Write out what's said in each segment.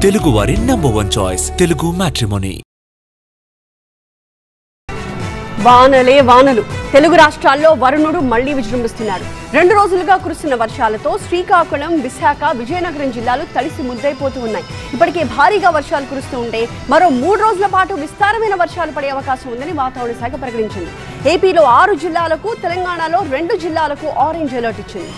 తెలుగువారి number 1 choice Telugu matrimony. వానలే వానలు తెలుగు రాష్ట్రాల్లో వరుణుడు మళ్లీ విజృంభిస్తున్నాడు. 2 రోజులుగా కురుస్తున్న వర్షాలతో శ్రీకాకుళం, విశాఖ, విజయనగరం జిల్లాలు తడిసి ముద్దైపోతూ ఉన్నాయి. ఇప్పటికే భారీగా వర్షాలు కురుస్తూ ఉంటే మరో 3 రోజుల పాటు విస్తారమైన వర్షాలు పడే అవకాశం ఉందని వాతావరణ శాఖ ప్రకటించింది. ఏపీలో 6 జిల్లాలకు, తెలంగాణలో 2 జిల్లాలకు ఆరెంజ్ అలర్ట్ ఇచ్చింది.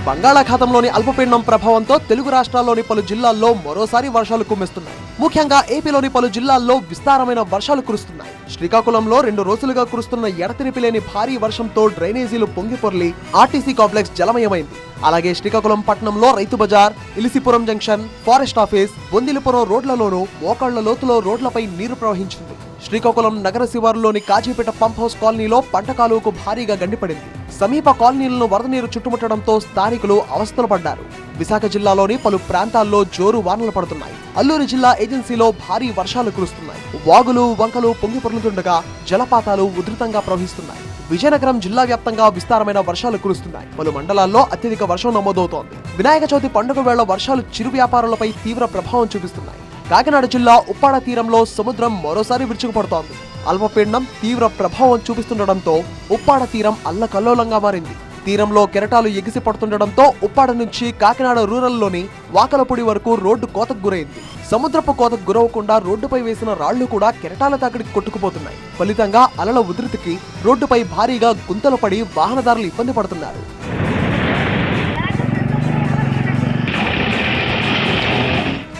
బంగాళాఖాతంలోని అల్పపీడనం ప్రభావంతో తెలుగు రాష్ట్రాల్లోని పలు జిల్లాల్లో మరోసారి వర్షాలు కురుస్తున్నాయి. ముఖ్యంగా ఏపీలోని పలు జిల్లాల్లో విస్తారమైన వర్షాలు కురుస్తున్నాయి. శ్రీకాకుళంలో 2 రోజులుగా కురుస్తున్న ఎడతెరిపి లేని భారీ వర్షంతో డ్రైనేజీలు పొంగిపొర్లి ఆర్టీసీ కాంప్లెక్స్ జలమయమైంది. అలాగే శ్రీకాకుళం పట్టణంలో రైతు బజార్, Ilisipuram junction, forest office, Bondilipuram రోడ్లలోనూ మోకాళ్ల లోతులో రోడ్లపై నీరు ప్రవహించింది. శ్రీకాకుళం నగర శివారులోని కాజీపేట పంప్ హౌస్ కాలనీలో పంట కాలువకు భారీగా గండిపడింది. సమీప కాలనీలను వరద నీరు చుట్టుముట్టడంతో స్థానికులు అవస్థలు పడ్డారు. విశాఖ జిల్లాలోని పలు ప్రాంతాల్లో జోరు వానలు పడుతున్నాయి. అల్లూరు జిల్లా ఏజెన్సీలో భారీ వర్షాలు కురుస్తున్నాయి. వాగులు, వంకలు పొంగిపొర్లుతుండగా జలపాతాలు ఉధృతంగా ప్రవహిస్తున్నాయి. విజయనగరం జిల్లా వ్యాప్తంగా విస్తారమైన వర్షాలు కురుస్తున్నాయి. పలు మండలాల్లో అత్యధిక వర్షం నమోదవుతోంది. వినాయక చవితి పండుగ వేళ వర్షాలు చిరు వ్యాపారులపై తీవ్ర ప్రభావం చూపిస్తున్నాయి. కాకినాడ జిల్లా ఉప్పాడ తీరంలో సముద్రం మరోసారి విరుచుకుపడుతోంది. అల్పపీడనం తీవ్ర ప్రభావం చూపిస్తుండటంతో ఉప్పాడ తీరం అల్లకల్లోలంగా మారింది. తీరంలో కెరటాలు ఎగిసి పడుతుండటంతో ఉప్పాడ నుంచి కాకినాడ రూరల్లోని వాకలపూడి వరకు రోడ్డు కోతకు గురైంది. సముద్రపు కోతకు గురవకుండా రోడ్డుపై వేసిన రాళ్లు కూడా కెరటాల తాకిడికి కొట్టుకుపోతున్నాయి. ఫలితంగా అలల ఉధృతికి రోడ్డుపై భారీగా గుంతలు పడి వాహనదారులు ఇబ్బంది పడుతున్నారు.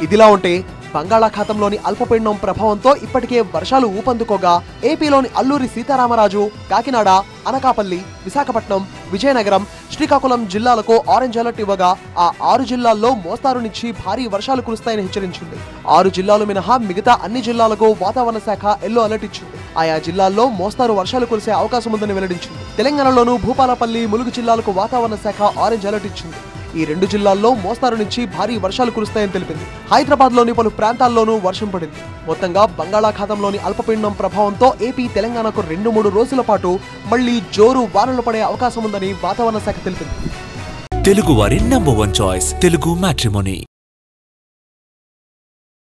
ఇదిలా ఉంటే బంగాళాఖాతంలోని అల్పపీడనం ప్రభావంతో ఇప్పటికే వర్షాలు ఊపందుకోగా ఏపీలోని అల్లూరి సీతారామరాజు, కాకినాడ, అనకాపల్లి, విశాఖపట్నం, విజయనగరం, శ్రీకాకుళం జిల్లాలకు ఆరెంజ్ అలర్ట్ ఇవ్వగా ఆ 6 జిల్లాల్లో మోస్తారు నుంచి భారీ వర్షాలు కురుస్తాయని హెచ్చరించింది. 6 జిల్లాలు మినహా మిగతా అన్ని జిల్లాలకు వాతావరణ శాఖ ఎల్లో అలర్ట్ ఇచ్చింది. ఆయా జిల్లాల్లో మోస్తారు వర్షాలు కురిసే అవకాశం ఉందని వెల్లడించింది. తెలంగాణలోనూ భూపాలపల్లి, ములుగు జిల్లాలకు వాతావరణ శాఖ ఆరెంజ్ అలర్ట్ ఇచ్చింది. ఈ 2 జిల్లాల్లో మోస్తారు నుంచి భారీ వర్షాలు కురుస్తాయని తెలిపింది. హైదరాబాద్ లోని పలు ప్రాంతాల్లోనూ వర్షం పడింది. మొత్తంగా బంగాళాఖాతంలోని అల్పపీడనం ప్రభావంతో ఏపీ, తెలంగాణకు 2-3 రోజుల పాటు మళ్లీ జోరు వానలు పడే అవకాశం ఉందని వాతావరణ శాఖ తెలిపింది. తెలుగువారి నంబర్ 1 చాయిస్ తెలుగు మ్యాట్రిమోనీ.